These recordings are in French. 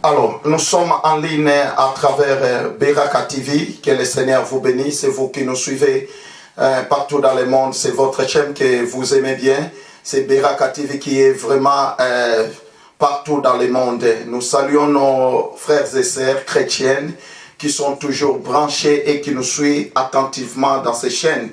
Alors, nous sommes en ligne à travers Beraka TV. Que le Seigneur vous bénisse. C'est vous qui nous suivez partout dans le monde. C'est votre chaîne que vous aimez bien. C'est Beraka TV qui est vraiment partout dans le monde. Nous saluons nos frères et sœurs chrétiennes qui sont toujours branchés et qui nous suivent attentivement dans ces chaînes.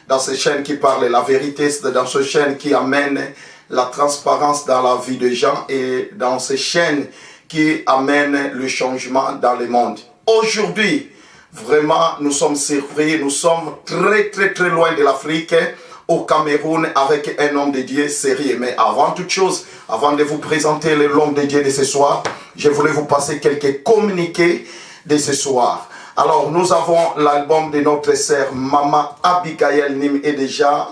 Dans ces chaînes qui parlent la vérité, dans ces chaînes qui amènent la transparence dans la vie des gens et dans ces chaînes qui amènent le changement dans le monde. Aujourd'hui, vraiment, nous sommes surpris, nous sommes très loin de l'Afrique, au Cameroun, avec un homme de Dieu sérieux. Mais avant toute chose, avant de vous présenter l'homme de Dieu de ce soir, je voulais vous passer quelques communiqués de ce soir. Alors, nous avons l'album de notre sœur Maman Abigail Nim est déjà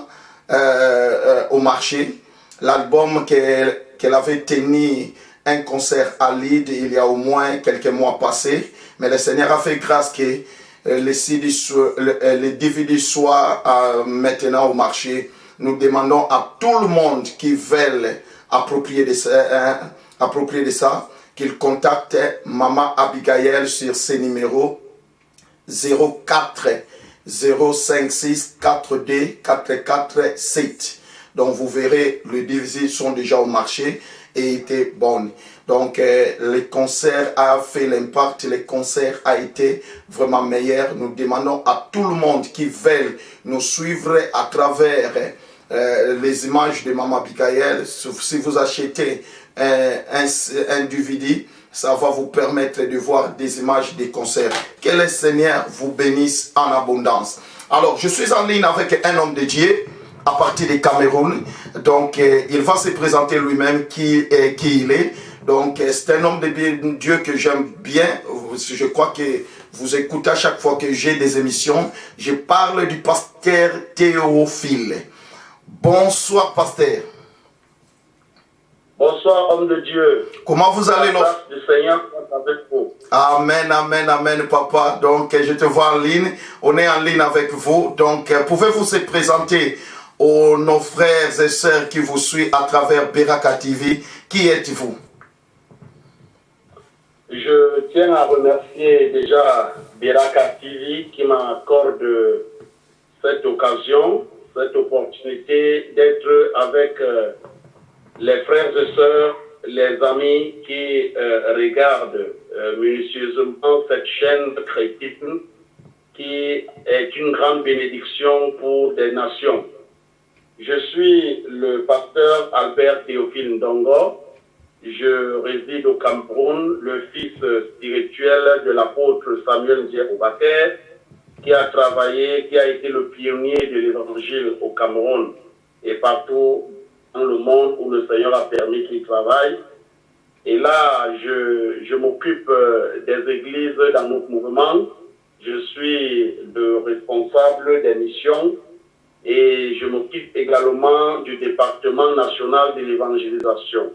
au marché. L'album qu'elle avait tenu un concert à Lille il y a au moins quelques mois passés. Mais le Seigneur a fait grâce que les DVD soient maintenant au marché. Nous demandons à tout le monde qui veut approprier de ça qu'il contacte Maman Abigail sur ses numéros 04 056 42 447. Donc vous verrez, les DVD sont déjà au marché et étaient bonnes. Donc le concert a fait l'impact, le concert a été vraiment meilleur. Nous demandons à tout le monde qui veut nous suivre à travers les images de Maman Abigail. Si vous achetez un DVD, ça va vous permettre de voir des images des concerts. Que le Seigneur vous bénisse en abondance. Alors, je suis en ligne avec un homme de Dieu à partir du Cameroun. Donc, il va se présenter lui-même qui il est. Donc, c'est un homme de Dieu que j'aime bien. Je crois que vous écoutez à chaque fois que j'ai des émissions. Je parle du pasteur Théophile. Bonsoir, pasteur. Bonsoir, homme de Dieu. Comment vous allez, la grâce du Seigneur avec vous. Amen, amen, amen, papa. Donc, je te vois en ligne. On est en ligne avec vous. Donc, pouvez-vous se présenter aux nos frères et sœurs qui vous suivent à travers Beraka TV? Qui êtes-vous? Je tiens à remercier déjà Beraka TV qui m'accorde cette occasion, cette opportunité d'être avec les frères et sœurs, les amis qui regardent minutieusement cette chaîne chrétienne qui est une grande bénédiction pour des nations. Je suis le pasteur Albert Théophile Ndongo. Je réside au Cameroun, le fils spirituel de l'apôtre Samuel Ndjero-Baker, qui a travaillé, qui a été le pionnier de l'évangile au Cameroun et partout dans le monde où le Seigneur a permis qu'il travaille. Et là, je m'occupe des églises dans notre mouvement. Je suis le responsable des missions et je m'occupe également du département national de l'évangélisation.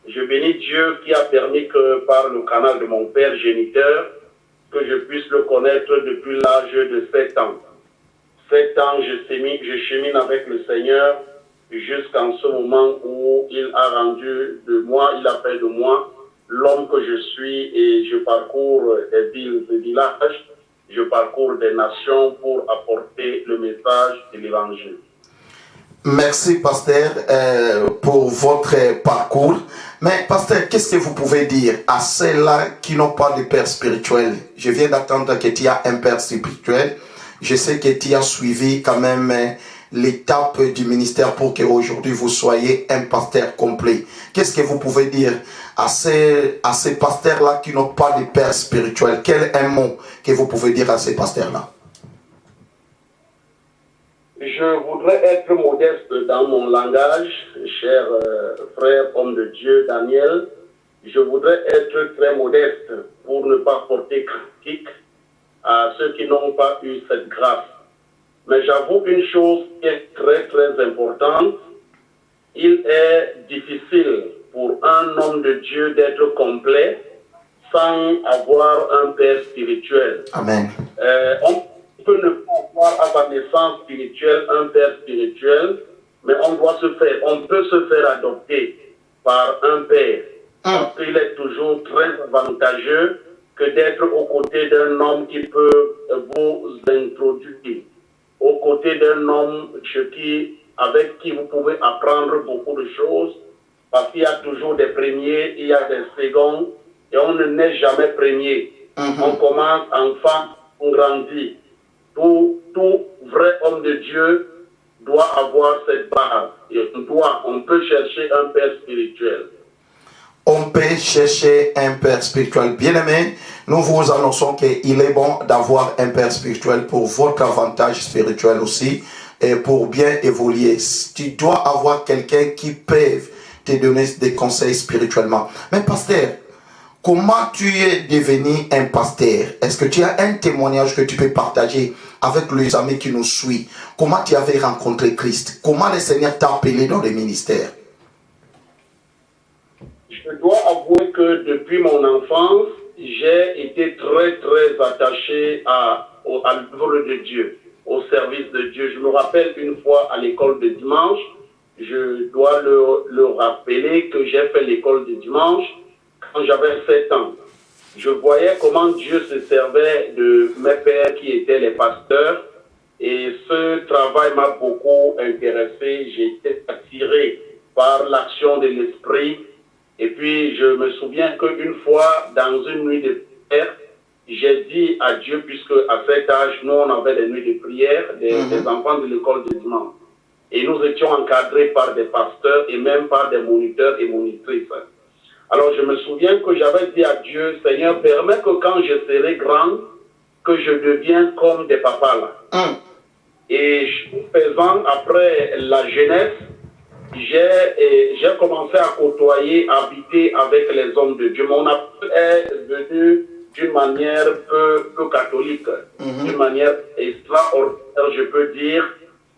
Je bénis Dieu qui a permis que par le canal de mon père géniteur, que je puisse le connaître depuis l'âge de 7 ans. 7 ans, je chemine avec le Seigneur jusqu'en ce moment où il a rendu de moi, il a fait de moi l'homme que je suis et je parcours des villes et villages, je parcours des nations pour apporter le message de l'évangile. Merci, pasteur, pour votre parcours. Mais, pasteur, qu'est-ce que vous pouvez dire à ceux-là qui n'ont pas de père spirituel? Je viens d'attendre que tu as un père spirituel. Je sais que tu as suivi quand même l'étape du ministère pour qu'aujourd'hui vous soyez un pasteur complet. Qu'est-ce que vous pouvez dire à ces pasteurs-là qui n'ont pas de père spirituel? Quel est un mot que vous pouvez dire à ces pasteurs-là? Je voudrais être modeste dans mon langage, cher frère, homme de Dieu, Daniel. Je voudrais être très modeste pour ne pas porter critique à ceux qui n'ont pas eu cette grâce. Mais j'avoue une chose qui est très importante. Il est difficile pour un homme de Dieu d'être complet sans avoir un père spirituel. Amen. On peut ne pas avoir à sa naissance spirituelle un père spirituel, mais on peut se faire adopter par un père. Parce qu'il est toujours très avantageux que d'être aux côtés d'un homme qui peut vous introduire, aux côtés d'un homme avec qui vous pouvez apprendre beaucoup de choses, parce qu'il y a toujours des premiers, il y a des seconds, et on ne naît jamais premier. On commence enfant, on grandit. Tout vrai homme de Dieu doit avoir cette base. Et on peut chercher un père spirituel. On peut chercher un père spirituel. Bien-aimé, nous vous annonçons qu'il est bon d'avoir un père spirituel pour votre avantage spirituel aussi et pour bien évoluer. Tu dois avoir quelqu'un qui peut te donner des conseils spirituellement. Mais pasteur, comment tu es devenu un pasteur? Est-ce que tu as un témoignage que tu peux partager avec les amis qui nous suivent? Comment tu avais rencontré Christ? Comment le Seigneur t'a appelé dans le ministère? Je dois avouer que depuis mon enfance, j'ai été très, très attaché à l'œuvre de Dieu, au service de Dieu. Je me rappelle une fois à l'école de dimanche, je dois le rappeler que j'ai fait l'école de dimanche quand j'avais 7 ans. Je voyais comment Dieu se servait de mes pères qui étaient les pasteurs et ce travail m'a beaucoup intéressé. J'ai été attiré par l'action de l'esprit. Et puis, je me souviens qu'une fois, dans une nuit de prière, j'ai dit à Dieu, puisque à cet âge, nous, on avait des nuits de prière, des enfants de l'école de dimanche. Et nous étions encadrés par des pasteurs et même par des moniteurs et monitrices. Alors, je me souviens que j'avais dit à Dieu, Seigneur, permets que quand je serai grand, que je devienne comme des papas là. Et faisant, après la jeunesse, j'ai commencé à côtoyer, à habiter avec les hommes de Dieu. Mon appel est venu d'une manière peu catholique, d'une manière extraordinaire, je peux dire.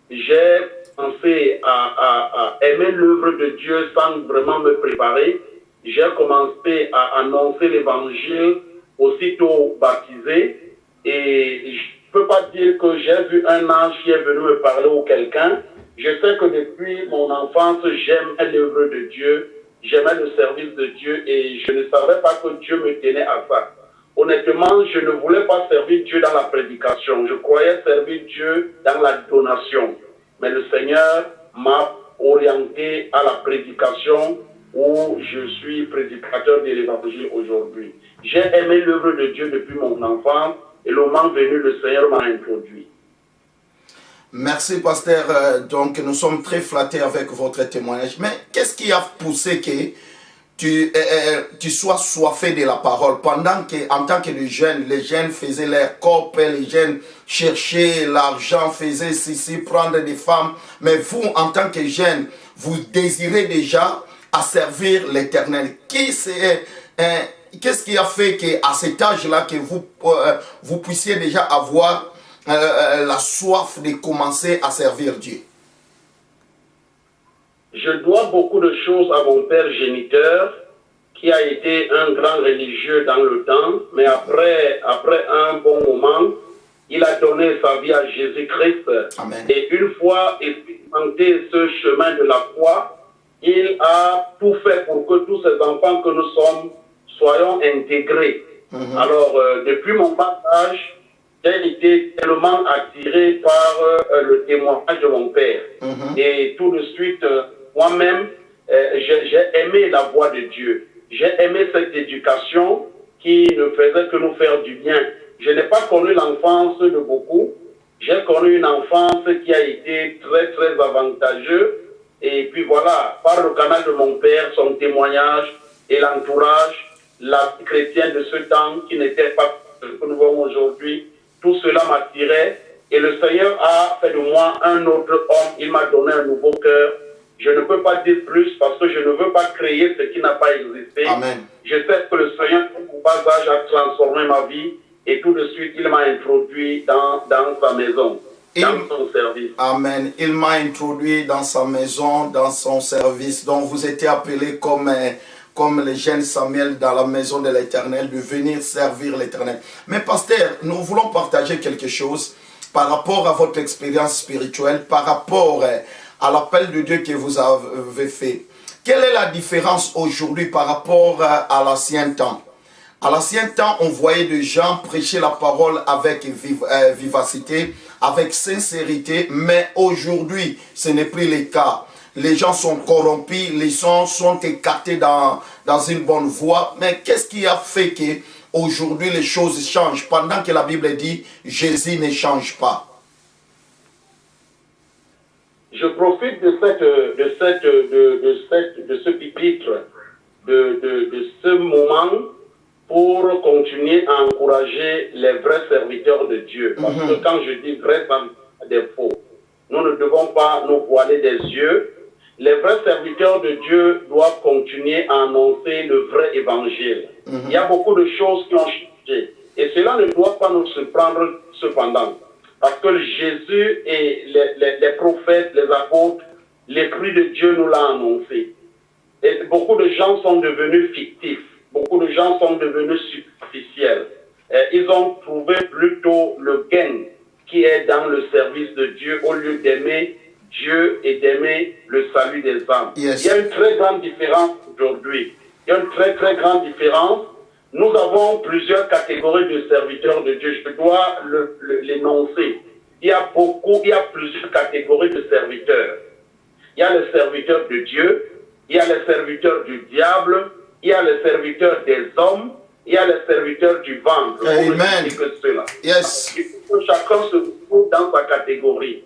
J'ai commencé à aimer l'œuvre de Dieu sans vraiment me préparer. J'ai commencé à annoncer l'évangile aussitôt baptisé. Et je ne peux pas dire que j'ai vu un ange qui est venu me parler ou quelqu'un. Je sais que depuis mon enfance, j'aimais l'œuvre de Dieu, j'aimais le service de Dieu et je ne savais pas que Dieu me tenait à ça. Honnêtement, je ne voulais pas servir Dieu dans la prédication. Je croyais servir Dieu dans la donation. Mais le Seigneur m'a orienté à la prédication où je suis prédicateur de l'évangile aujourd'hui. J'ai aimé l'œuvre de Dieu depuis mon enfance et le moment venu, le Seigneur m'a introduit. Merci, pasteur. Donc, nous sommes très flattés avec votre témoignage. Mais qu'est-ce qui a poussé que tu sois soifé de la parole pendant que, en tant que les jeunes faisaient leur corps, les jeunes cherchaient l'argent, faisaient ceci, prendre des femmes. Mais vous, en tant que jeunes, vous désirez déjà à servir l'Éternel. Qu'est-ce qui a fait qu'à cet âge-là, que vous puissiez déjà avoir la soif de commencer à servir Dieu? Je dois beaucoup de choses à mon père géniteur, qui a été un grand religieux dans le temps, mais après un bon moment, il a donné sa vie à Jésus-Christ. Amen. Et une fois expérimenté ce chemin de la foi, il a tout fait pour que tous ces enfants que nous sommes soyons intégrés. Alors, depuis mon bas âge, j'ai été tellement attiré par le témoignage de mon père. Et tout de suite, moi-même, j'ai aimé la voix de Dieu. J'ai aimé cette éducation qui ne faisait que nous faire du bien. Je n'ai pas connu l'enfance de beaucoup. J'ai connu une enfance qui a été très, très avantageuse. Et puis voilà, par le canal de mon père, son témoignage et l'entourage, la vie chrétienne de ce temps qui n'était pas ce que nous voyons aujourd'hui, tout cela m'attirait et le Seigneur a fait de moi un autre homme. Il m'a donné un nouveau cœur. Je ne peux pas dire plus parce que je ne veux pas créer ce qui n'a pas existé. Amen. Je sais que le Seigneur, au bas âge, a transformé ma vie et tout de suite, il m'a introduit dans sa maison, dans son service. Amen. Il m'a introduit dans sa maison, dans son service. Donc vous étiez appelé comme le jeune Samuel dans la maison de l'Éternel, de venir servir l'Éternel. Mais pasteur, nous voulons partager quelque chose par rapport à votre expérience spirituelle, par rapport à l'appel de Dieu que vous avez fait. Quelle est la différence aujourd'hui par rapport à l'ancien temps? À l'ancien temps, on voyait des gens prêcher la parole avec vivacité, avec sincérité, mais aujourd'hui, ce n'est plus le cas. Les gens sont corrompus, les gens sont écartés dans une bonne voie. Mais qu'est-ce qui a fait que aujourd'hui les choses changent pendant que la Bible dit Jésus ne change pas? Je profite de ce pupitre, de ce moment pour continuer à encourager les vrais serviteurs de Dieu. Parce que quand je dis vrais, ça des faux. Nous ne devons pas nous voiler des yeux. Les vrais serviteurs de Dieu doivent continuer à annoncer le vrai évangile. Il y a beaucoup de choses qui ont changé. Et cela ne doit pas nous surprendre cependant. Parce que Jésus et les prophètes, les apôtres, l'Esprit de Dieu nous l'a annoncé. Et beaucoup de gens sont devenus fictifs. Beaucoup de gens sont devenus superficiels. Ils ont trouvé plutôt le gain qui est dans le service de Dieu au lieu d'aimer Dieu et d'aimer le salut des âmes. Yes. Il y a une très grande différence aujourd'hui. Il y a une très très grande différence. Nous avons plusieurs catégories de serviteurs de Dieu. Je dois l'énoncer. Il y a plusieurs catégories de serviteurs. Il y a les serviteurs de Dieu, il y a les serviteurs du diable, il y a les serviteurs des hommes, il y a les serviteurs du ventre. Amen. Que cela. Yes. Il faut que chacun se retrouve dans sa catégorie.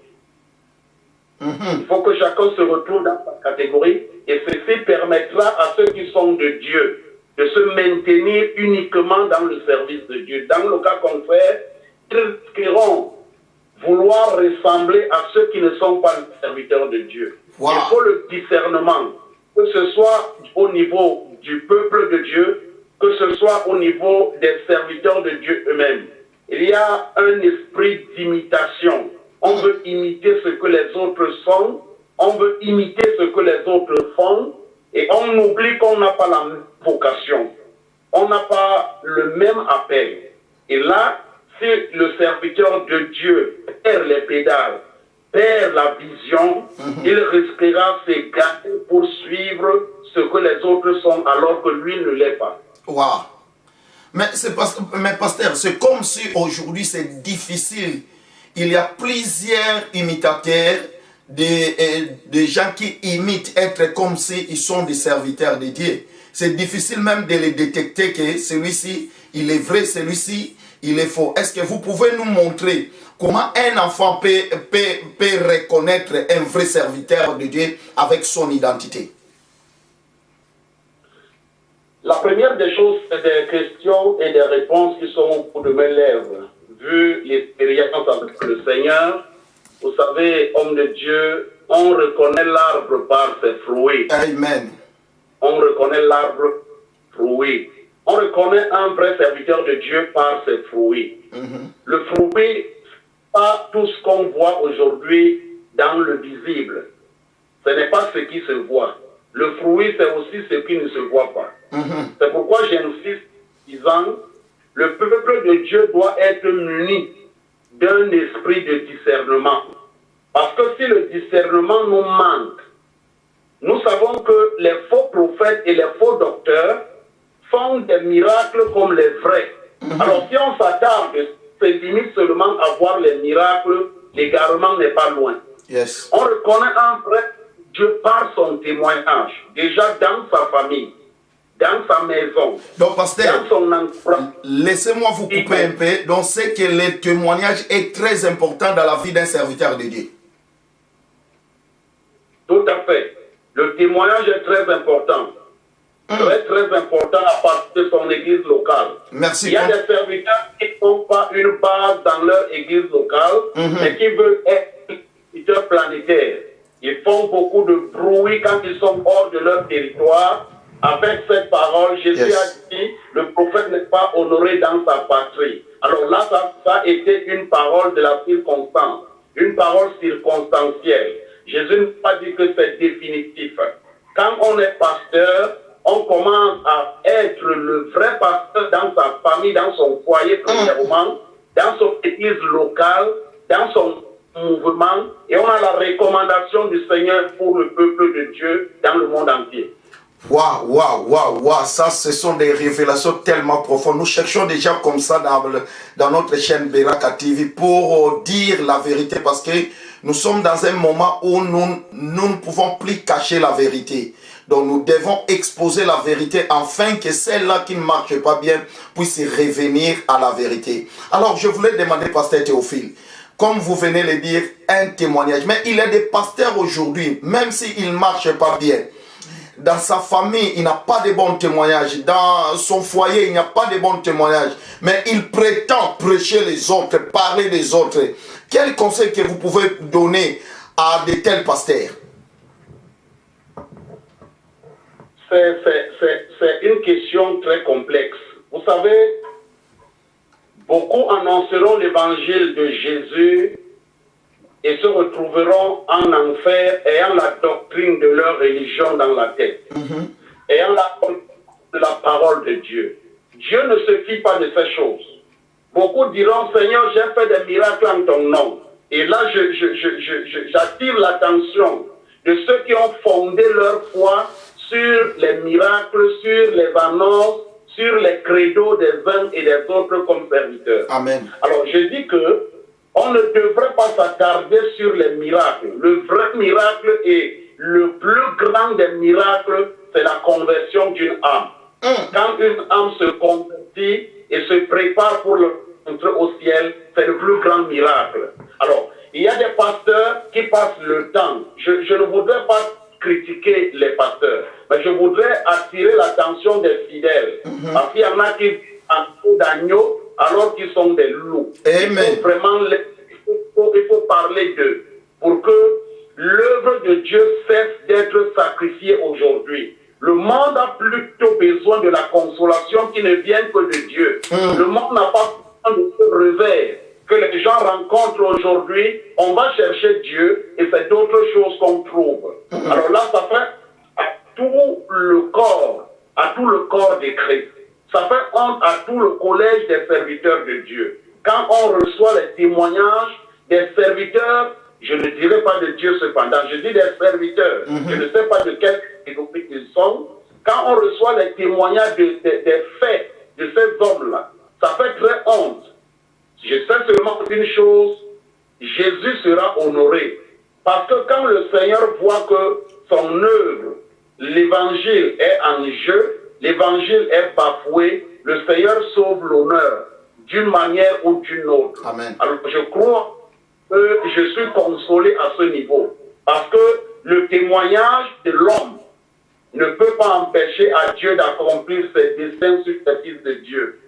Il faut que chacun se retrouve dans sa catégorie et ceci permettra à ceux qui sont de Dieu de se maintenir uniquement dans le service de Dieu. Dans le cas contraire, ils risqueront vouloir ressembler à ceux qui ne sont pas les serviteurs de Dieu. Wow. Il faut le discernement, que ce soit au niveau du peuple de Dieu, que ce soit au niveau des serviteurs de Dieu eux-mêmes. Il y a un esprit d'imitation. On veut imiter ce que les autres sont, on veut imiter ce que les autres font, et on oublie qu'on n'a pas la même vocation. On n'a pas le même appel. Et là, si le serviteur de Dieu perd les pédales, perd la vision, il risquera s'égarer pour suivre ce que les autres sont alors que lui ne l'est pas. Wow. Mais pasteur, c'est comme si aujourd'hui c'est difficile. Il y a plusieurs imitateurs, des gens qui imitent être comme s'ils sont des serviteurs de Dieu. C'est difficile même de les détecter que celui-ci, il est vrai, celui-ci, il est faux. Est-ce que vous pouvez nous montrer comment un enfant peut reconnaître un vrai serviteur de Dieu avec son identité? La première des choses, c'est des questions et des réponses qui sont au bout de mes lèvres. Vu l'expérience avec le Seigneur, vous savez, homme de Dieu, on reconnaît l'arbre par ses fruits. Amen. On reconnaît l'arbre fruit. On reconnaît un vrai serviteur de Dieu par ses fruits. Le fruit, pas tout ce qu'on voit aujourd'hui dans le visible. Ce n'est pas ce qui se voit. Le fruit, c'est aussi ce qui ne se voit pas. C'est pourquoi j'insiste en disant, le peuple de Dieu doit être muni d'un esprit de discernement. Parce que si le discernement nous manque, nous savons que les faux prophètes et les faux docteurs font des miracles comme les vrais. Alors si on s'attarde, c'est limite seulement à voir les miracles, l'égarement n'est pas loin. Yes. On reconnaît un vrai Dieu par son témoignage, déjà dans sa famille, dans sa maison, donc, pasteur, dans son entourage. Laissez-moi vous couper un peu. Donc, c'est que le témoignage est très important dans la vie d'un serviteur de Dieu. Tout à fait. Le témoignage est très important. Très, très important à partir de son église locale. Merci. Il y a des serviteurs qui n'ont pas une base dans leur église locale, mais qui veulent être serviteurs planétaires. Ils font beaucoup de bruit quand ils sont hors de leur territoire. Avec cette parole, Jésus a dit, le prophète n'est pas honoré dans sa patrie. Alors là, ça a été une parole de la circonstance, une parole circonstancielle. Jésus n'a pas dit que c'est définitif. Quand on est pasteur, on commence à être le vrai pasteur dans sa famille, dans son foyer premièrement, dans son église locale, dans son mouvement et on a la recommandation du Seigneur pour le peuple de Dieu dans le monde entier. Waouh, waouh, waouh, waouh, ça ce sont des révélations tellement profondes. Nous cherchons déjà comme ça dans notre chaîne Beraka TV pour dire la vérité parce que nous sommes dans un moment où nous ne pouvons plus cacher la vérité. Donc nous devons exposer la vérité afin que celle-là qui ne marche pas bien puisse revenir à la vérité. Alors je voulais demander, pasteur Théophile, comme vous venez de le dire, un témoignage. Mais il y a des pasteurs aujourd'hui, même s'ils ne marchent pas bien, dans sa famille, il n'a pas de bons témoignages. Dans son foyer, il n'y a pas de bons témoignages. Mais il prétend prêcher les autres, parler des autres. Quel conseil que vous pouvez donner à de tels pasteurs? C'est une question très complexe. Vous savez, beaucoup annonceront l'évangile de Jésus et se retrouveront en enfer ayant la doctrine de leur religion dans la tête, ayant la parole de Dieu. Dieu ne se fie pas de ces choses. Beaucoup diront, Seigneur, j'ai fait des miracles en ton nom. Et là, j'attire l'attention de ceux qui ont fondé leur foi sur les miracles, sur les annonces, sur les credos des uns et des autres comme serviteurs. Amen. Alors, je dis que on ne devrait pas s'attarder sur les miracles. Le vrai miracle et le plus grand des miracles, c'est la conversion d'une âme. Quand une âme se convertit et se prépare pour l'entrée au ciel, c'est le plus grand miracle. Alors, il y a des pasteurs qui passent le temps. Je ne voudrais pas critiquer les pasteurs, mais je voudrais attirer l'attention des fidèles. Parce qu'il y en a qui en font d'agneaux alors qu'ils sont des loups. Amen. Il faut parler d'eux pour que l'œuvre de Dieu cesse d'être sacrifiée aujourd'hui. Le monde a plutôt besoin de la consolation qui ne vient que de Dieu. Le monde n'a pas besoin de ce revers que les gens rencontrent aujourd'hui. On va chercher Dieu et c'est d'autres choses qu'on trouve. Alors là, ça fait à tout le corps des Christ. Ça fait honte à tout le collège des serviteurs de Dieu. Quand on reçoit les témoignages des serviteurs, je ne dirais pas de Dieu cependant, je dis des serviteurs, je ne sais pas de quel économie ils sont. Quand on reçoit les témoignages des faits de ces hommes-là, ça fait très honte. Je sais seulement une chose, Jésus sera honoré. Parce que quand le Seigneur voit que son œuvre, l'évangile est en jeu, l'évangile est bafoué, le Seigneur sauve l'honneur d'une manière ou d'une autre. Amen. Alors je crois que je suis consolé à ce niveau. Parce que le témoignage de l'homme ne peut pas empêcher à Dieu d'accomplir ses desseins sur les fils de Dieu.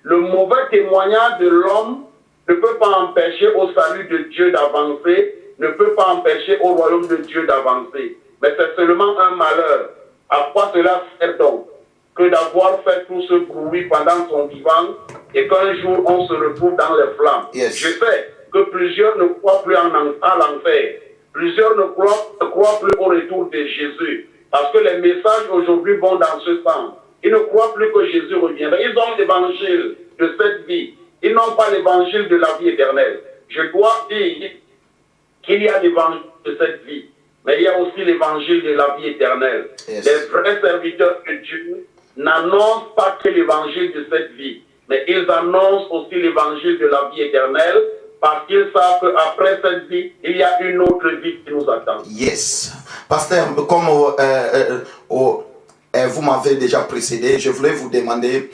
Le mauvais témoignage de l'homme ne peut pas empêcher au salut de Dieu d'avancer, ne peut pas empêcher au royaume de Dieu d'avancer. Mais c'est seulement un malheur. À quoi cela sert donc que d'avoir fait tout ce bruit pendant son vivant et qu'un jour on se retrouve dans les flammes. Yes. Je sais que plusieurs ne croient plus à l'enfer. Plusieurs ne croient plus au retour de Jésus. Parce que les messages aujourd'hui vont dans ce sens. Ils ne croient plus que Jésus reviendra. Ils ont l'évangile de cette vie. Ils n'ont pas l'évangile de la vie éternelle. Je dois dire qu'il y a l'évangile de cette vie, mais il y a aussi l'évangile de la vie éternelle. Yes. Les vrais serviteurs de Dieu n'annoncent pas que l'évangile de cette vie, mais ils annoncent aussi l'évangile de la vie éternelle parce qu'ils savent qu'après cette vie, il y a une autre vie qui nous attend. Yes. Pasteur, comme vous m'avez déjà précédé, je voulais vous demander,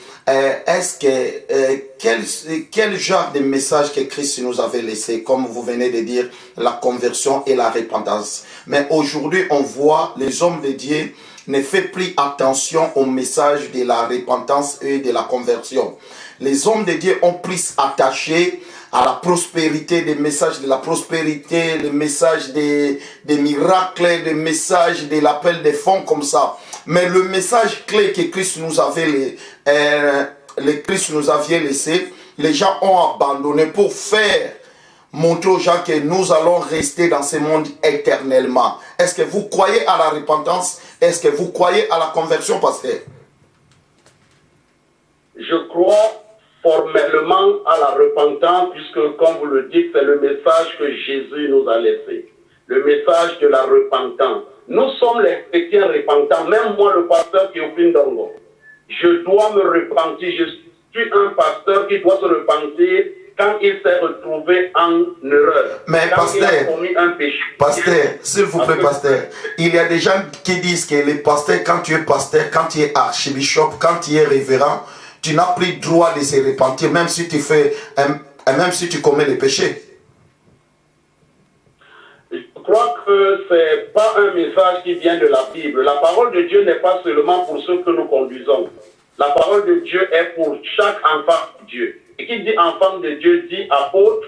quel genre de message que Christ nous avait laissé, comme vous venez de dire, la conversion et la repentance. Mais aujourd'hui, on voit les hommes de Dieu ne font plus attention au message de la repentance et de la conversion. Les hommes de Dieu ont plus attaché à la prospérité, des messages de la prospérité, les messages des miracles, les messages de l'appel des fonds comme ça. Mais le message clé que Christ nous avait, Christ nous avait laissé, les gens ont abandonné pour faire montrer aux gens que nous allons rester dans ce monde éternellement. Est-ce que vous croyez à la repentance? Est-ce que vous croyez à la conversion, pasteur? Je crois formellement à la repentance, puisque, comme vous le dites, c'est le message que Jésus nous a laissé. Le message de la repentance. Nous sommes les chrétiens repentants. Même moi, le pasteur Théophile Ndongo, je dois me repentir. Je suis un pasteur qui doit se repentir quand il s'est retrouvé en erreur. Mais quand pasteur, il a commis un péché. Pasteur, s'il vous plaît, pasteur, il y a des gens qui disent que les pasteurs, quand tu es pasteur, quand tu es archbishop, quand tu es révérend, tu n'as plus droit de se repentir, même si tu fais, même si tu commets des péchés. Je crois que ce n'est pas un message qui vient de la Bible. La parole de Dieu n'est pas seulement pour ceux que nous conduisons. La parole de Dieu est pour chaque enfant de Dieu. Et qui dit enfant de Dieu dit apôtre,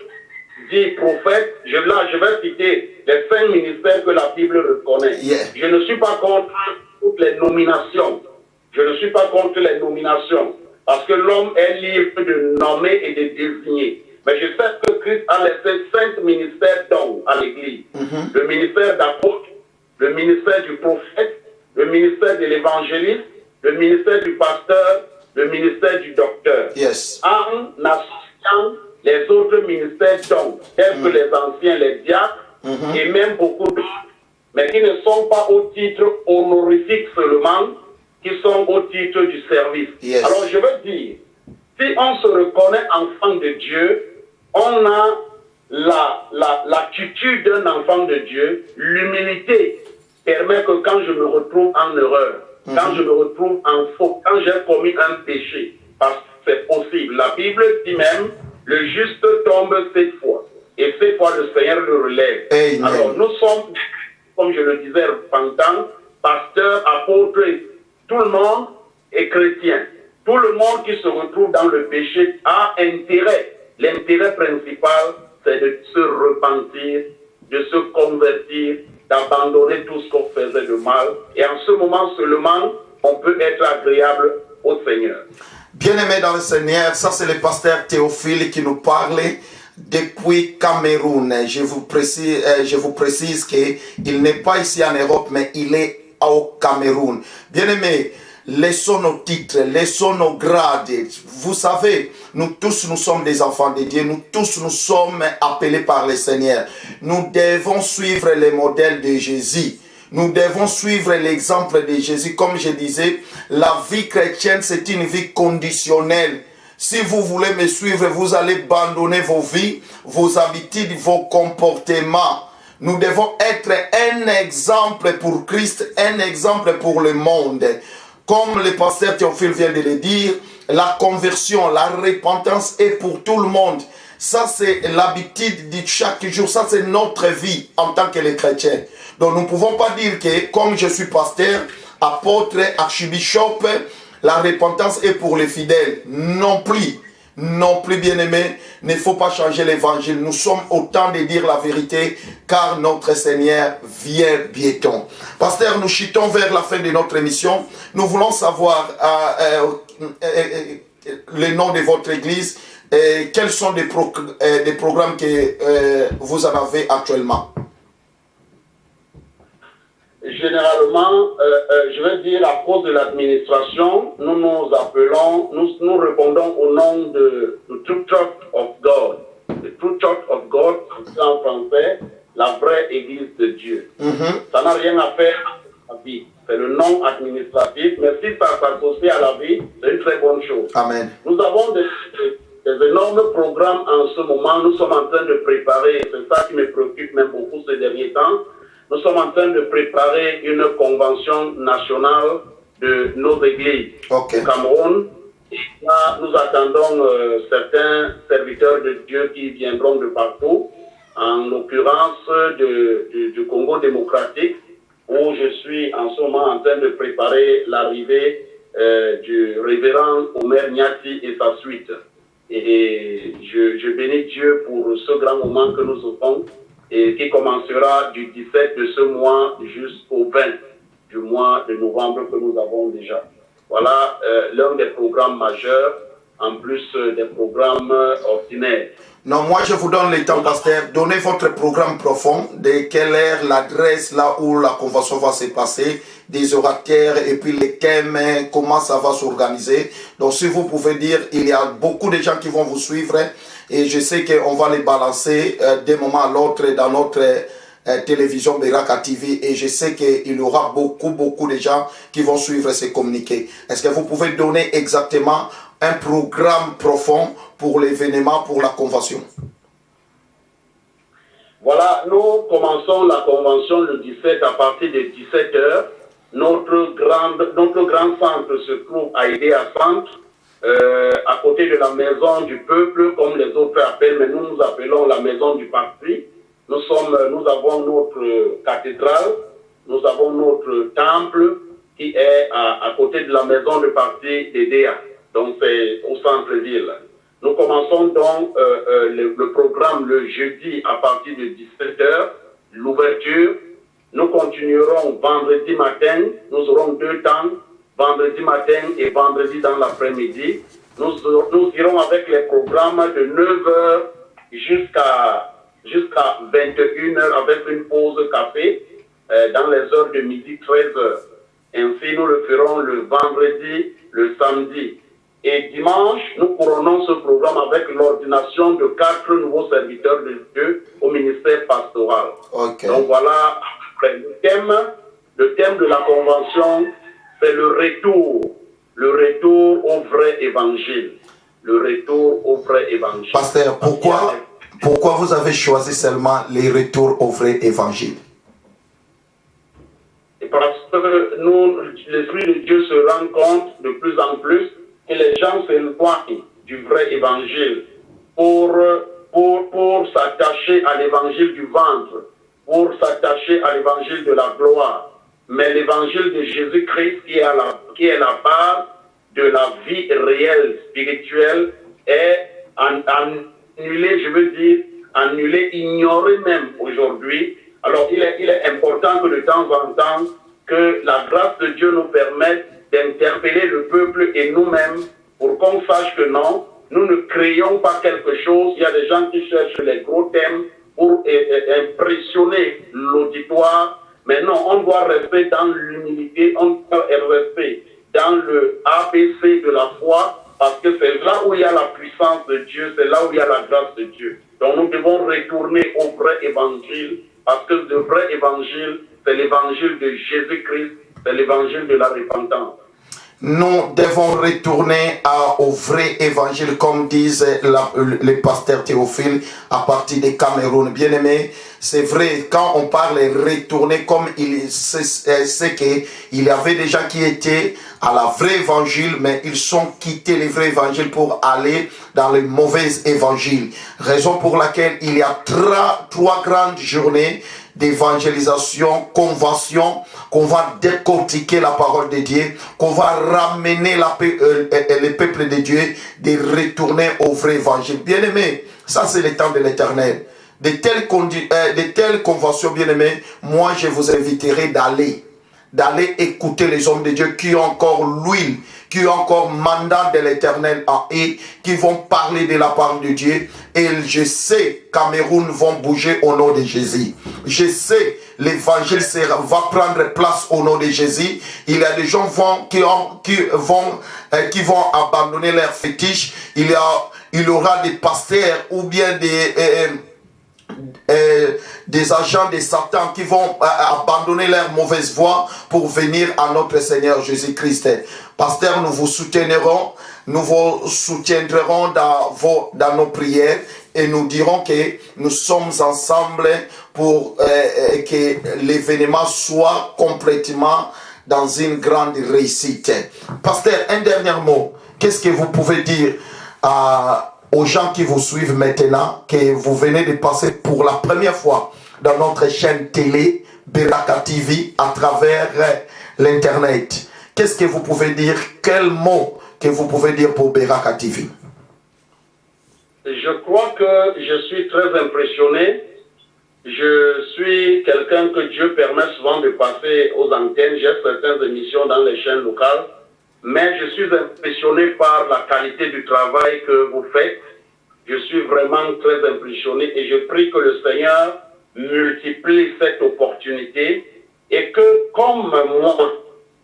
dit prophète. Je vais citer les 5 ministères que la Bible reconnaît. Yeah. Je ne suis pas contre toutes les nominations. Je ne suis pas contre les nominations. Parce que l'homme est libre de nommer et de désigner. Mais je sais que Christ a laissé 5 ministères d'hommes à l'Église. Le ministère d'apôtre, le ministère du prophète, le ministère de l'évangéliste, le ministère du pasteur, le ministère du docteur. Yes. En associant les autres ministères d'hommes, tels que les anciens, les diacres, et même beaucoup d'autres, mais qui ne sont pas au titre honorifique seulement, qui sont au titre du service. Yes. Alors je veux dire, si on se reconnaît enfant de Dieu, on a l'attitude d'un enfant de Dieu. L'humilité permet que quand je me retrouve en erreur, quand je me retrouve en faute, quand j'ai commis un péché, parce que c'est possible. La Bible dit même, le juste tombe 7 fois. Et 7 fois le Seigneur le relève. Amen. Alors nous sommes, comme je le disais, repentants, pasteurs, apôtres, tout le monde est chrétien. Tout le monde qui se retrouve dans le péché a intérêt. L'intérêt principal, c'est de se repentir, de se convertir, d'abandonner tout ce qu'on faisait de mal. Et en ce moment seulement, on peut être agréable au Seigneur. Bien-aimés dans le Seigneur, ça c'est le pasteur Théophile qui nous parlait depuis Cameroun. Je vous précise qu'il n'est pas ici en Europe, mais il est au Cameroun. Bien-aimés, laissons nos titres, laissons nos grades. Vous savez, nous tous, nous sommes des enfants de Dieu. Nous tous, nous sommes appelés par le Seigneur. Nous devons suivre les modèles de Jésus. Nous devons suivre l'exemple de Jésus. Comme je disais, la vie chrétienne, c'est une vie conditionnelle. Si vous voulez me suivre, vous allez abandonner vos vies, vos habitudes, vos comportements. Nous devons être un exemple pour Christ, un exemple pour le monde. Comme le pasteur Théophile vient de le dire, la conversion, la repentance est pour tout le monde. Ça, c'est l'habitude de chaque jour. Ça, c'est notre vie en tant que les chrétiens. Donc, nous ne pouvons pas dire que, comme je suis pasteur, apôtre, archbishop, la repentance est pour les fidèles. Non plus. Non plus, bien-aimés, il ne faut pas changer l'évangile. Nous sommes au temps de dire la vérité, car notre Seigneur vient bientôt. Pasteur, nous chutons vers la fin de notre émission. Nous voulons savoir le nom de votre église et quels sont des programmes que vous en avez actuellement. Généralement, je veux dire, à cause de l'administration, nous nous appelons, nous répondons au nom de True Church of God. The True Church of God, en français, la vraie Église de Dieu. Ça n'a rien à faire avec la vie. C'est le nom administratif, mais si ça s'associe à la vie, c'est une très bonne chose. Amen. Nous avons des énormes programmes en ce moment. Nous sommes en train de préparer, c'est ça qui me préoccupe même beaucoup ces derniers temps. Nous sommes en train de préparer une convention nationale de nos églises au Cameroun. Et là, nous attendons certains serviteurs de Dieu qui viendront de partout, en l'occurrence du Congo démocratique, où je suis en ce moment en train de préparer l'arrivée du révérend Omer Niati et sa suite. Et je bénis Dieu pour ce grand moment que nous offrons, et qui commencera du 17 de ce mois jusqu'au 20 du mois de novembre que nous avons déjà. Voilà l'un des programmes majeurs en plus des programmes ordinaires. Non, moi je vous donne le temps, pasteur. Donnez votre programme profond, de quelle heure, l'adresse, là où la convention va se passer, des orateurs et puis les thèmes, comment ça va s'organiser. Donc si vous pouvez dire, il y a beaucoup de gens qui vont vous suivre et je sais qu'on va les balancer d'un moment à l'autre dans notre télévision Beraka TV et je sais qu'il y aura beaucoup de gens qui vont suivre ces communiqués. Est-ce que vous pouvez donner exactement un programme profond pour l'événement, pour la convention? Voilà, nous commençons la convention le 17 à partir de 17h. Notre grand centre se trouve à Idéa Centre, à côté de la maison du peuple, comme les autres appellent, mais nous appelons la maison du parti. Nous avons notre cathédrale, nous avons notre temple qui est à côté de la maison du parti d'Idéa. Donc c'est au centre-ville. Nous commençons donc le programme le jeudi à partir de 17h, l'ouverture. Nous continuerons vendredi matin, nous aurons 2 temps, vendredi matin et vendredi dans l'après-midi. Nous irons avec les programmes de 9h jusqu'à 21h avec une pause café dans les heures de midi 13h. Ainsi, nous le ferons le vendredi, le samedi. Et dimanche, nous couronnons ce programme avec l'ordination de 4 nouveaux serviteurs de Dieu au ministère pastoral. Okay. Donc voilà, le thème de la convention, c'est le retour au vrai évangile. Le retour au vrai évangile. Pasteur, pourquoi vous avez choisi seulement les retours au vrai évangile? Parce que l'Esprit de Dieu se rend compte de plus en plus que les gens s'éloignent du vrai évangile pour s'attacher à l'évangile du ventre, pour s'attacher à l'évangile de la gloire. Mais l'évangile de Jésus-Christ, qui est la base de la vie réelle, spirituelle, est annulé, ignoré même aujourd'hui. Alors il est important que de temps en temps, que la grâce de Dieu nous permette d'interpeller le peuple et nous-mêmes pour qu'on sache que non, nous ne créons pas quelque chose. Il y a des gens qui cherchent les gros thèmes pour impressionner l'auditoire. Mais non, on doit rester dans l'humilité, on doit rester dans le ABC de la foi, parce que c'est là où il y a la puissance de Dieu, c'est là où il y a la grâce de Dieu. Donc nous devons retourner au vrai évangile, parce que le vrai évangile, c'est l'évangile de Jésus-Christ, c'est l'évangile de la repentance. Nous devons retourner au vrai évangile, comme disent les pasteurs Théophile à partir des Cameroun. Bien aimé, c'est vrai, quand on parle retourner, comme c'est qu'il y avait des gens qui étaient à la vraie évangile, mais ils sont quittés le vrai évangile pour aller dans le mauvais évangile. Raison pour laquelle il y a trois grandes journées d'évangélisation, convention, qu'on va décortiquer la parole de Dieu, qu'on va ramener le peuple de Dieu, de retourner au vrai évangile. Bien aimé, ça c'est le temps de l'éternel. De telles conventions, bien aimé, moi je vous inviterai d'aller écouter les hommes de Dieu qui ont encore l'huile, qui ont encore mandat de l'éternel en eux, qui vont parler de la parole de Dieu. Et je sais, Cameroun vont bouger au nom de Jésus. Je sais, l'évangile va prendre place au nom de Jésus. Il y a des gens qui vont abandonner leurs fétiches. Il y aura des pasteurs ou bien des agents de Satan qui vont abandonner leur mauvaise voie pour venir à notre Seigneur Jésus-Christ. Pasteur, nous vous soutiendrons dans nos prières et nous dirons que nous sommes ensemble pour que l'événement soit complètement dans une grande réussite. Pasteur, un dernier mot. Qu'est-ce que vous pouvez dire aux gens qui vous suivent maintenant, que vous venez de passer pour la première fois dans notre chaîne télé Beraka TV à travers l'internet? Qu'est-ce que vous pouvez dire? Quel mot que vous pouvez dire pour Beraka TV? Je crois que je suis très impressionné. Je suis quelqu'un que Dieu permet souvent de passer aux antennes. J'ai certaines émissions dans les chaînes locales. mais je suis impressionné par la qualité du travail que vous faites. Je suis vraiment très impressionné et je prie que le Seigneur multiplie cette opportunité et que, comme moi,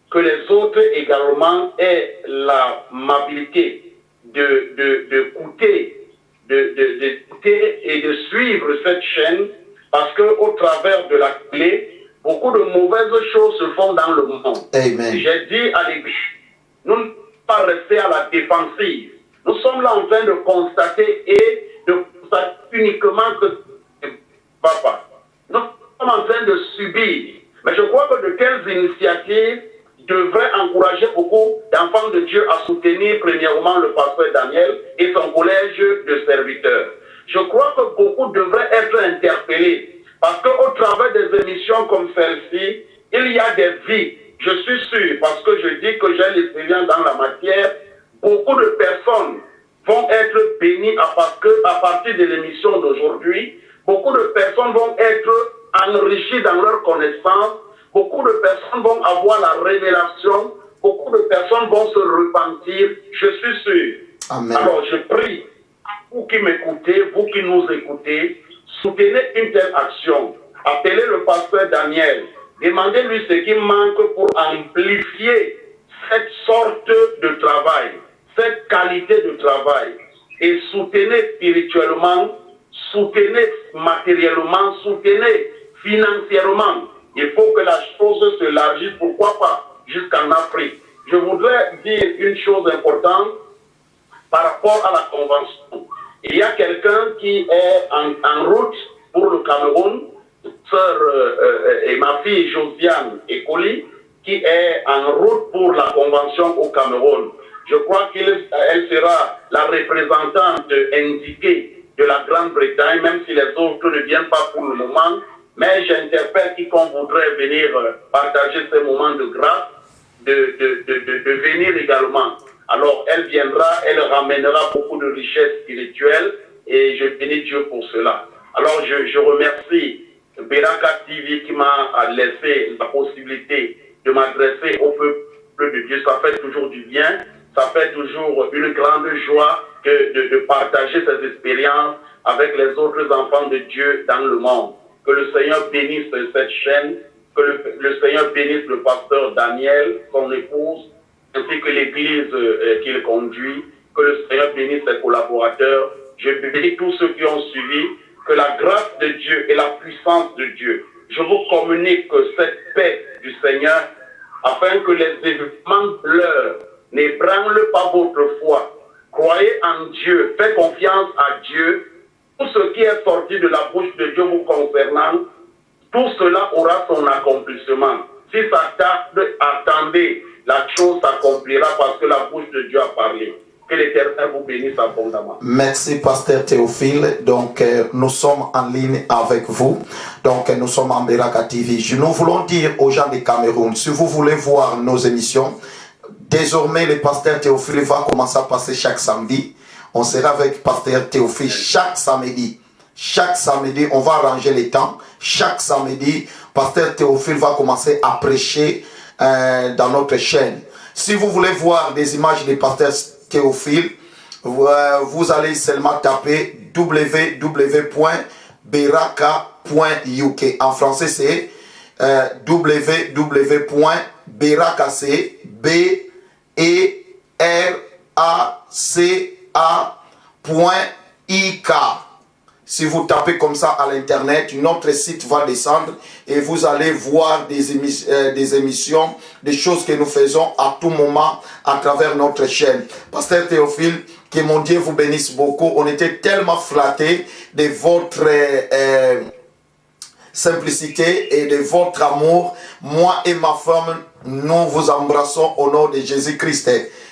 que les autres également aient l'amabilité d'écouter et de suivre cette chaîne, parce qu'au travers de la clé, beaucoup de mauvaises choses se font dans le monde. Amen. J'ai dit à l'Église, nous ne pouvons pas rester à la défensive. Nous sommes là en train de constater et de constater uniquement que papa. Nous sommes en train de subir. Mais je crois que de telles initiatives devraient encourager beaucoup d'enfants de Dieu à soutenir premièrement le pasteur Daniel et son collège de serviteurs. Je crois que beaucoup devraient être interpellés parce qu'au travers des émissions comme celle-ci, il y a des vies. Je suis sûr, parce que je dis que j'ai l'expérience dans la matière, beaucoup de personnes vont être bénies parce qu'à partir de l'émission d'aujourd'hui, beaucoup de personnes vont être enrichies dans leur connaissance. Beaucoup de personnes vont avoir la révélation. Beaucoup de personnes vont se repentir. Je suis sûr. Amen. Alors, je prie, vous qui m'écoutez, vous qui nous écoutez, soutenez une telle action. Appelez le pasteur Daniel. Demandez-lui ce qui manque pour amplifier cette sorte de travail, cette qualité de travail. Et soutenez spirituellement, soutenez matériellement, soutenez financièrement. Il faut que la chose se élargisse, pourquoi pas, jusqu'en Afrique. Je voudrais dire une chose importante par rapport à la convention. Il y a quelqu'un qui est en route pour le Cameroun, sœur et ma fille Josiane Ekoli, qui est en route pour la convention au Cameroun. Je crois qu'elle sera la représentante indiquée de la Grande-Bretagne, même si les autres ne viennent pas pour le moment. Mais j'interpelle quiconque voudrait venir partager ces moments de grâce, de venir également. Alors, elle viendra, elle ramènera beaucoup de richesses spirituelles et je bénis Dieu pour cela. Alors, je remercie Beraka TV qui m'a laissé la possibilité de m'adresser au peuple de Dieu. Ça fait toujours du bien, ça fait toujours une grande joie de partager ces expériences avec les autres enfants de Dieu dans le monde. Que le Seigneur bénisse cette chaîne, que le Seigneur bénisse le pasteur Daniel, son épouse, ainsi que l'église qu'il conduit, que le Seigneur bénisse ses collaborateurs. Je bénis tous ceux qui ont suivi, que la grâce de Dieu et la puissance de Dieu, je vous communique cette paix du Seigneur, afin que les événements de l'heure n'ébranlent pas votre foi. Croyez en Dieu, faites confiance à Dieu. Tout ce qui est sorti de la bouche de Dieu vous concernant, tout cela aura son accomplissement. Si ça tarde, attendez, la chose s'accomplira parce que la bouche de Dieu a parlé. Que l'Éternel vous bénisse abondamment. Merci, pasteur Théophile. Donc, nous sommes en ligne avec vous. Donc, nous sommes en Beraka TV. Nous voulons dire aux gens du Cameroun, si vous voulez voir nos émissions, désormais, le pasteur Théophile va commencer à passer chaque samedi. On sera avec pasteur Théophile chaque samedi. Chaque samedi, on va arranger les temps. Chaque samedi, pasteur Théophile va commencer à prêcher dans notre chaîne. Si vous voulez voir des images de pasteur Théophile, vous allez seulement taper www.beraka.uk. En français, c'est www.beraka.ik. Si vous tapez comme ça à l'internet, notre site va descendre et vous allez voir des émissions, des choses que nous faisons à tout moment à travers notre chaîne. Pasteur Théophile, que mon Dieu vous bénisse beaucoup. On était tellement flattés de votre simplicité et de votre amour. Moi et ma femme, nous vous embrassons au nom de Jésus-Christ.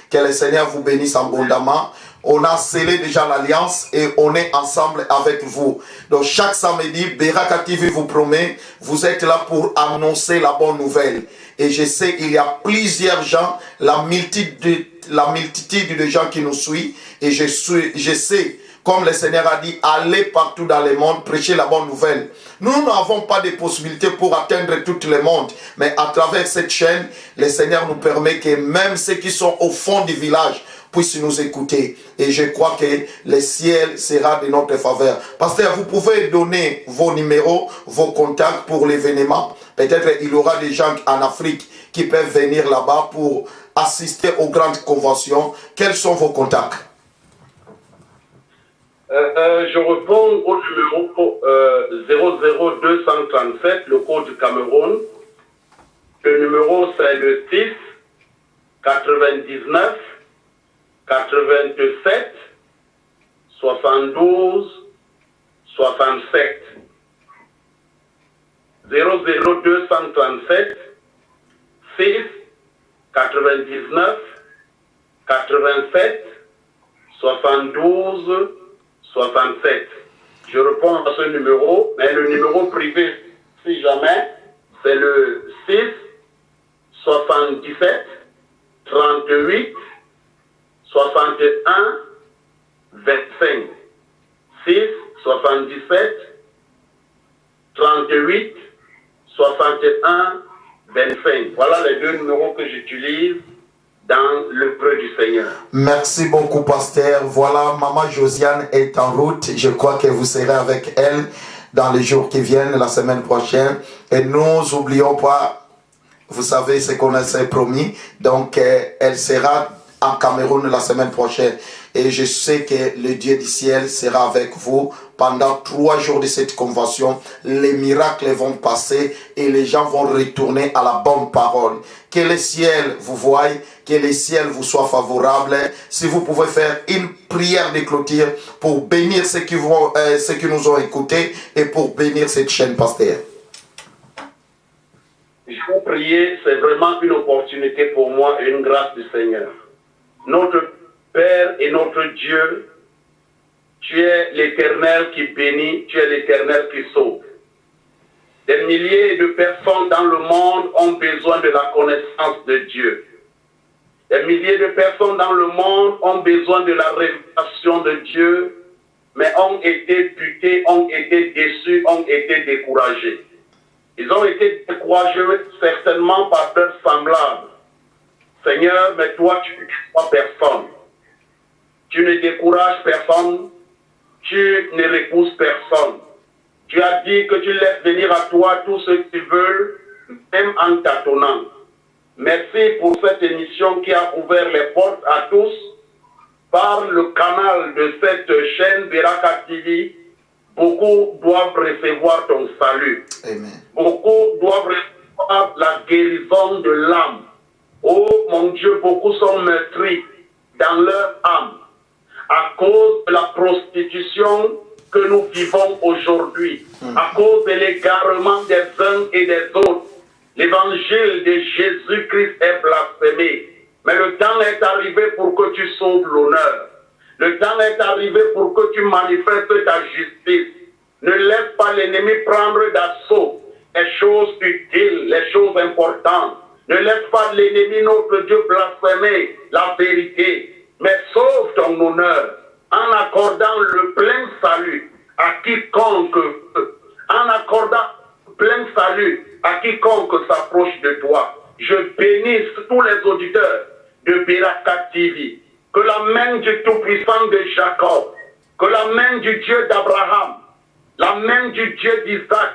Que le Seigneur vous bénisse abondamment. On a scellé déjà l'alliance et on est ensemble avec vous. Donc chaque samedi, Beraka TV vous promet, vous êtes là pour annoncer la bonne nouvelle. Et je sais, il y a plusieurs gens, la multitude de gens qui nous suivent. Et je sais, comme le Seigneur a dit, allez partout dans le monde, prêchez la bonne nouvelle. Nous n'avons pas de possibilités pour atteindre tout le monde, mais à travers cette chaîne, le Seigneur nous permet que même ceux qui sont au fond du village puissent nous écouter. Et je crois que le ciel sera de notre faveur. Pasteur, vous pouvez donner vos numéros, vos contacts pour l'événement. Peut-être il y aura des gens en Afrique qui peuvent venir là-bas pour assister aux grandes conventions. Quels sont vos contacts? Je réponds au numéro 00237, le code Cameroun. Le numéro c'est le 6 99 87 72 67. 00237 6 99 87 72 67. Je réponds à ce numéro, mais le numéro privé, si jamais, c'est le 6 77 38 61 25. 6 77 38 61 25. Voilà les deux numéros que j'utilise dans le près du Seigneur. Merci beaucoup, pasteur. Voilà, maman Josiane est en route. Je crois que vous serez avec elle dans les jours qui viennent, la semaine prochaine. Et nous n'oublions pas, vous savez ce qu'on s'est promis. Donc, elle sera en Cameroun la semaine prochaine. Et je sais que le Dieu du ciel sera avec vous pendant 3 jours de cette convention. Les miracles vont passer et les gens vont retourner à la bonne parole. Que le ciel vous voie, que le ciel vous soit favorable. Si vous pouvez faire une prière de clôture pour bénir ceux qui nous ont écoutés et pour bénir cette chaîne, pasteur. Je vais prier, c'est vraiment une opportunité pour moi et une grâce du Seigneur. Notre Père et notre Dieu, tu es l'Éternel qui bénit, tu es l'Éternel qui sauve. Des milliers de personnes dans le monde ont besoin de la connaissance de Dieu. Des milliers de personnes dans le monde ont besoin de la révélation de Dieu, mais ont été butés, ont été déçus, ont été découragés. Ils ont été découragés certainement par leurs semblables. Seigneur, mais toi, tu ne décourages personne. Tu ne décourages personne. Tu ne repousses personne. Tu as dit que tu laisses venir à toi tous ceux qui veulent, même en tâtonnant. Merci pour cette émission qui a ouvert les portes à tous par le canal de cette chaîne Beraka TV. Beaucoup doivent recevoir ton salut. Amen. Beaucoup doivent recevoir la guérison de l'âme. Oh mon Dieu, beaucoup sont meurtris dans leur âme à cause de la prostitution que nous vivons aujourd'hui, à cause de l'égarement des uns et des autres. L'évangile de Jésus-Christ est blasphémé. Mais le temps est arrivé pour que tu sauves l'honneur. Le temps est arrivé pour que tu manifestes ta justice. Ne laisse pas l'ennemi prendre d'assaut les choses utiles, les choses importantes. Ne laisse pas l'ennemi, notre Dieu, blasphémer la vérité, mais sauve ton honneur en accordant le plein salut à quiconque veut, en accordant le plein salut à quiconque s'approche de toi. Je bénis tous les auditeurs de Beraka TV, que la main du Tout-Puissant de Jacob, que la main du Dieu d'Abraham, la main du Dieu d'Isaac,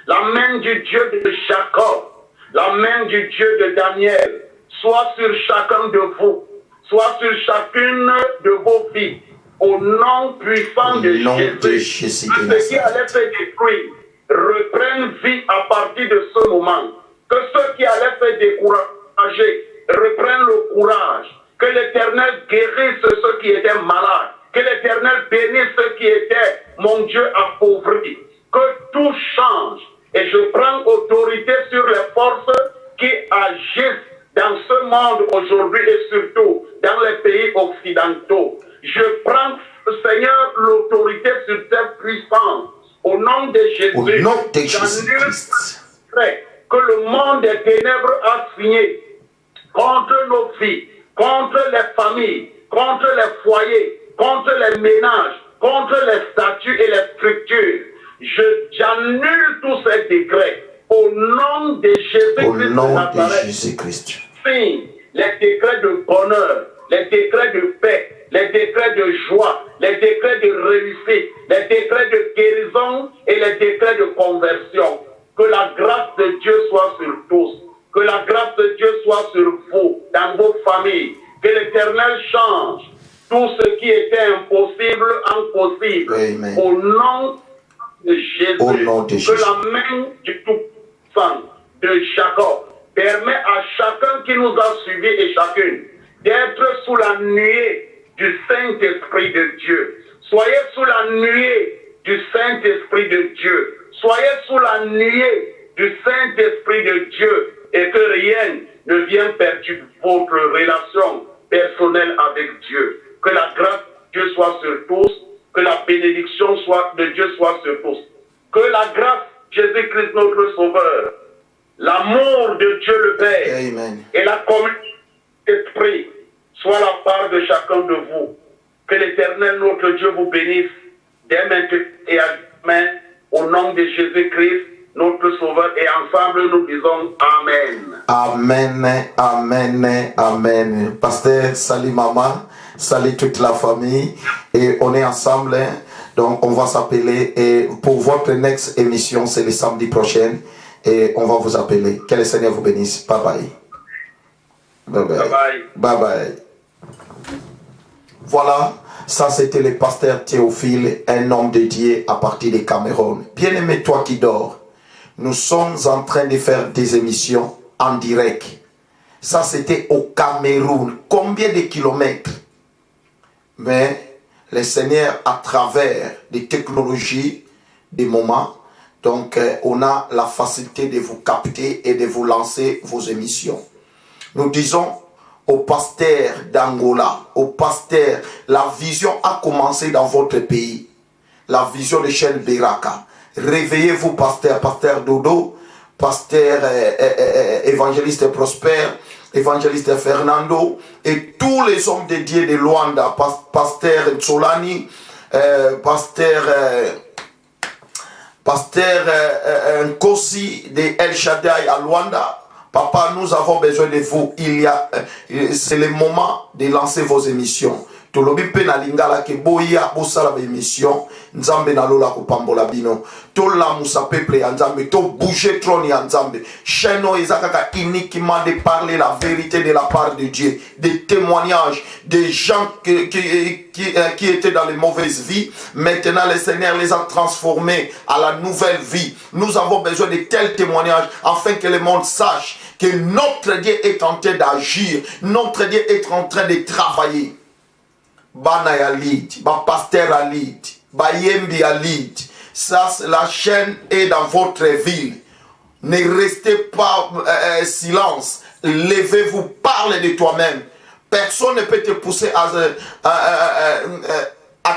la main du Dieu de Jacob, la main du Dieu de Daniel, soit sur chacun de vous, soit sur chacune de vos vies, au nom puissant de Jésus. Que ce qui allait se détruire reprenne vie à partir de ce moment. Que ceux qui allaient se décourager reprennent le courage. Que l'Éternel guérisse ceux qui étaient malades. Que l'Éternel bénisse ceux qui étaient, mon Dieu, appauvris. Que tout change. Et je prends autorité sur les forces qui agissent dans ce monde aujourd'hui et surtout dans les pays occidentaux. Je prends, Seigneur, l'autorité sur cette puissance. Au nom de Jésus. Au nom de Jésus-Christ. Que le monde des ténèbres a signé contre nos vies, contre les familles, contre les foyers, contre les ménages, contre les statuts et les structures. J'annule tous ces décrets au nom de Jésus-Christ. Au nom de Jésus-Christ. Signe les décrets de bonheur, les décrets de paix, les décrets de joie, les décrets de réussite, les décrets de guérison et les décrets de conversion. Que la grâce de Dieu soit sur tous. Que la grâce de Dieu soit sur vous, dans vos familles. Que l'Éternel change tout ce qui était impossible en possible. Amen. Au nom de Jésus. Au nom de Jésus. Que la main du Tout-Puissant de Jacob permet à chacun qui nous a suivis et chacune d'être sous la nuée du Saint-Esprit de Dieu. Soyez sous la nuée du Saint-Esprit de Dieu. Soyez sous la nuée du Saint-Esprit de Dieu et que rien ne vienne perturber votre relation personnelle avec Dieu. Que la grâce de Dieu soit sur tous, que la bénédiction de Dieu soit sur tous. Que la grâce de Jésus-Christ notre Sauveur, l'amour de Dieu le Père Amen. et la communion de l'Esprit soit la part de chacun de vous. Que l'Éternel notre Dieu vous bénisse dès maintenant et à demain au nom de Jésus-Christ notre Sauveur, et ensemble nous disons Amen. Amen, amen, amen. Pasteur, salut maman, salut toute la famille, et on est ensemble, hein? Donc on va s'appeler, et pour votre next émission, c'est le samedi prochain, et on va vous appeler. Que le Seigneur vous bénisse. Bye bye. Bye bye. Bye bye. Bye bye. Voilà, ça c'était le pasteur Théophile, un homme dédié à partir de Cameroun. Bien-aimé, toi qui dors, nous sommes en train de faire des émissions en direct. Ça c'était au Cameroun. Combien de kilomètres? Mais le Seigneur, à travers des technologies, des moments, donc on a la facilité de vous capter et de vous lancer vos émissions. Nous disons au pasteur d'Angola, au pasteur, la vision a commencé dans votre pays. La vision de chaîne Beraka. Réveillez-vous, pasteur, pasteur Dodo, pasteur évangéliste Prosper, évangéliste Fernando, et tous les hommes dédiés de Luanda, pasteur Tsolani, pasteur Nkosi de El Shaddai à Luanda. Papa, nous avons besoin de vous. C'est le moment de lancer vos émissions. Tolobi pe na lingala ke boya bosala ba émission nzambe na lola ko pambola bino to la musa peuple ya nzambe to bouger trône ya nzambe chaîne ezakaka uniquement de parler la vérité de la part de Dieu, des témoignages des gens qui étaient dans les mauvaises vies. Maintenant le Seigneur les a transformés à la nouvelle vie. Nous avons besoin de tels témoignages afin que le monde sache que notre Dieu est en train d'agir, notre Dieu est en train de travailler. Bana ya lead, ba pasteur à lead, ba yembi à lead. Ça, la chaîne est dans votre ville. Ne restez pas silence. Levez-vous, parlez de toi-même. Personne ne peut te pousser à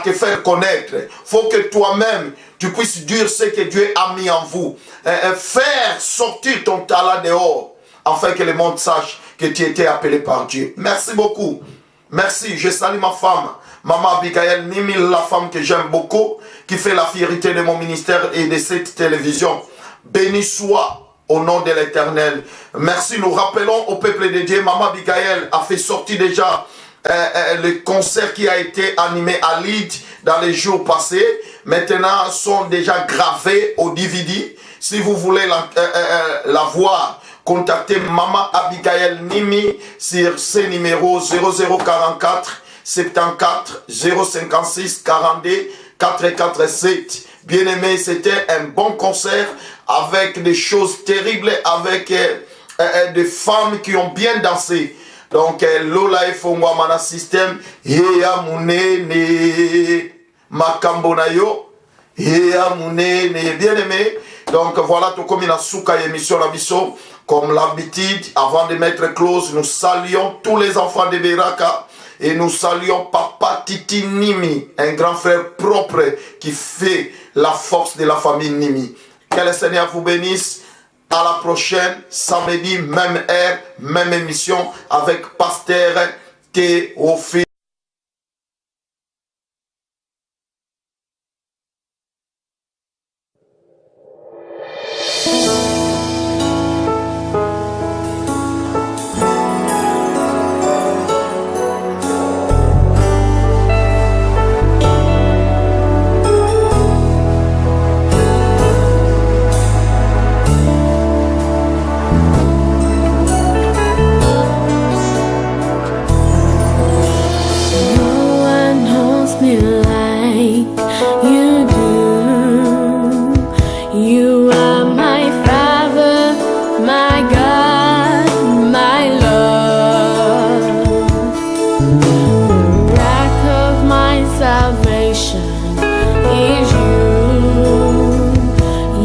te faire connaître. Faut que toi-même, tu puisses dire ce que Dieu a mis en vous. Faire sortir ton talent dehors, afin que le monde sache que tu étais appelé par Dieu. Merci beaucoup. Merci, je salue ma femme, Maman Abigail Nimi, la femme que j'aime beaucoup, qui fait la fierté de mon ministère et de cette télévision. Béni soit au nom de l'Éternel. Merci, nous rappelons au peuple de Dieu, Maman Abigail a fait sortir déjà le concert qui a été animé à Leeds dans les jours passés. Maintenant, sont déjà gravés au DVD. Si vous voulez la voir, contactez Maman Abigail Nimi sur ce numéro 0044 74 056 42 447. Bien aimé, c'était un bon concert avec des choses terribles, avec des femmes qui ont bien dansé. Donc, Lola Efongwa Mana System, Yea Mounene Makambonayo, Yea Mounene, bien aimé. Donc, voilà tout comme il a souka émission la biso. Comme l'habitude, avant de mettre close, nous saluons tous les enfants de Beraka et nous saluons Papa Titi Nimi, un grand frère propre qui fait la force de la famille Nimi. Que le Seigneur vous bénisse. À la prochaine, samedi, même heure, même émission avec Pasteur Théophile. me like you do. You are my Father, my God, my love, the rock of my salvation is you.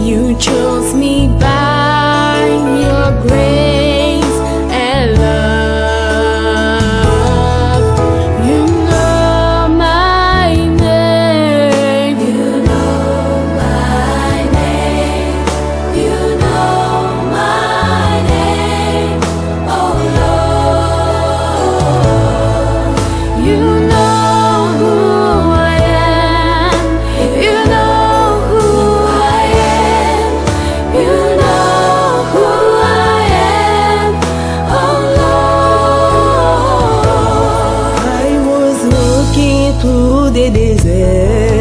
You chose me by your grace and love. You know my name. You know my name. You know my name. Oh Lord. You know who I am. You know who I am. You know who I am. Oh Lord. I was walking through the desert.